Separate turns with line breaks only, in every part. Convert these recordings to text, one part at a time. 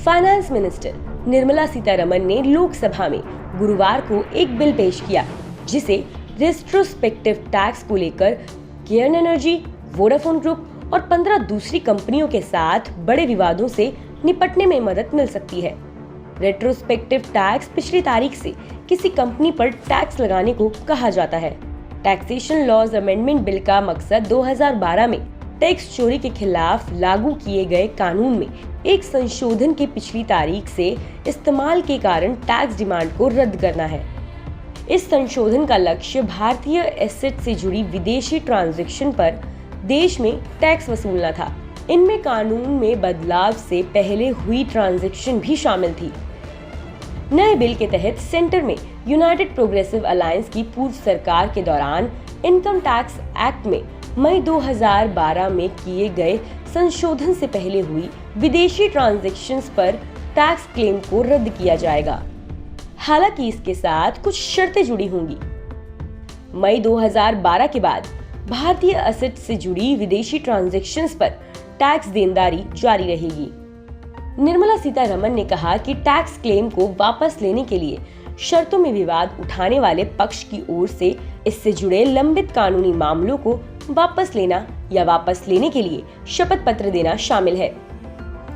Finance minister Nirmala Sitharaman ने लोकसभा में गुरुवार को एक बिल पेश किया जिसे रेट्रोस्पेक्टिव टैक्स को लेकर केयर्न एनर्जी, वोडाफोन ग्रुप और 15 दूसरी कंपनियों के साथ बड़े विवादों से निपटने में मदद मिल सकती है। रेट्रोस्पेक्टिव टैक्स पिछली तारीख से किसी कंपनी पर टैक्स लगाने को कहा जाता है। टैक्सेशन लॉज अमेंडमेंट बिल का मकसद 2012 में टैक्स चोरी के खिलाफ लागू किए गए कानून में एक संशोधन के पिछली तारीख से इस्तेमाल के कारण टैक्स डिमांड को रद्द करना है। इस संशोधन का लक्ष्य भारतीय एसेट से जुड़ी विदेशी ट्रांजैक्शन पर देश में टैक्स वसूलना था। इनमें कानून में बदलाव से पहले हुई ट्रांजैक्शन भी शामिल थी। नए बिल के तहत सेंटर में यूनाइटेड प्रोग्रेसिव अलायंस की पूर्व सरकार के दौरान इनकम टैक्स एक्ट में मई 2012 में किए गए संशोधन से पहले हुई विदेशी ट्रांजैक्शंस पर टैक्स क्लेम को रद्द किया जाएगा। हालांकि इसके साथ कुछ शर्तें जुड़ी होंगी। मई 2012 के बाद भारतीय एसेट से जुड़ी विदेशी ट्रांजैक्शंस पर टैक्स देनदारी जारी रहेगी। निर्मला सीतारमण ने कहा कि टैक्स क्लेम को वापस लेने के लिए शर्तों में विवाद उठाने वाले पक्ष की ओर से इससे जुड़े लंबित कानूनी मामलों को वापस लेना या वापस लेने के लिए शपथ पत्र देना शामिल है।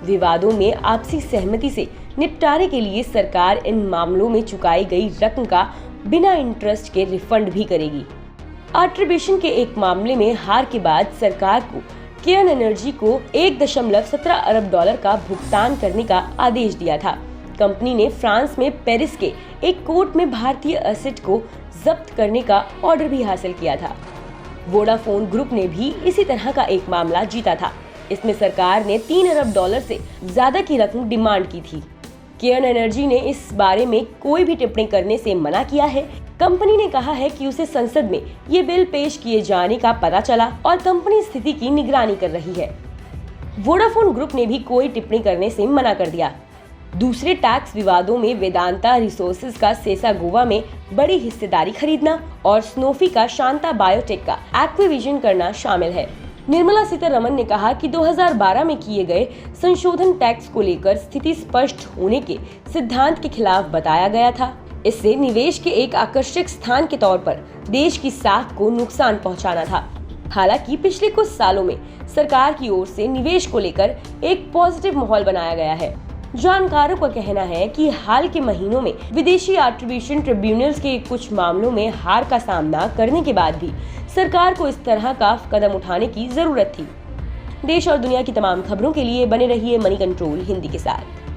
विवादों में आपसी सहमति से निपटारे के लिए सरकार इन मामलों में चुकाई गई रकम का बिना इंटरेस्ट के रिफंड भी करेगी। आर्बिट्रेशन के एक मामले में हार के बाद सरकार को केयर्न एनर्जी को 1.17 अरब डॉलर का भुगतान करने का आदेश दिया था। कंपनी ने फ्रांस में पेरिस के एक कोर्ट में भारतीय एसेट को जब्त करने का ऑर्डर भी हासिल किया था। वोडाफोन ग्रुप ने भी इसी तरह का एक मामला जीता था। इसमें सरकार ने 3 अरब डॉलर से ज्यादा की रकम डिमांड की थी। केयर्न एनर्जी ने इस बारे में कोई भी टिप्पणी करने से मना किया है। कंपनी ने कहा है कि उसे संसद में ये बिल पेश किए जाने का पता चला और कंपनी स्थिति की निगरानी कर रही है। वोडाफोन ग्रुप ने भी कोई टिप्पणी करने से मना कर दिया। दूसरे टैक्स विवादों में वेदांता रिसोर्सेज का सेसा गोवा में बड़ी हिस्सेदारी खरीदना और स्नोफी का शांता बायोटेक का एक्विजिशन करना शामिल है। निर्मला सीतारमण ने कहा कि 2012 में किए गए संशोधन टैक्स को लेकर स्थिति स्पष्ट होने के सिद्धांत के खिलाफ बताया गया था। इससे निवेश के एक आकर्षक स्थान के तौर पर देश की साख को नुकसान पहुंचाना था। हालांकि पिछले कुछ सालों में सरकार की ओर से निवेश को लेकर एक पॉजिटिव माहौल बनाया गया है। जानकारों का कहना है कि हाल के महीनों में विदेशी आर्बिट्रेशन ट्रिब्यूनल्स के कुछ मामलों में हार का सामना करने के बाद भी सरकार को इस तरह का कदम उठाने की जरूरत थी। देश और दुनिया की तमाम खबरों के लिए बने रहिए मनी कंट्रोल हिंदी के साथ।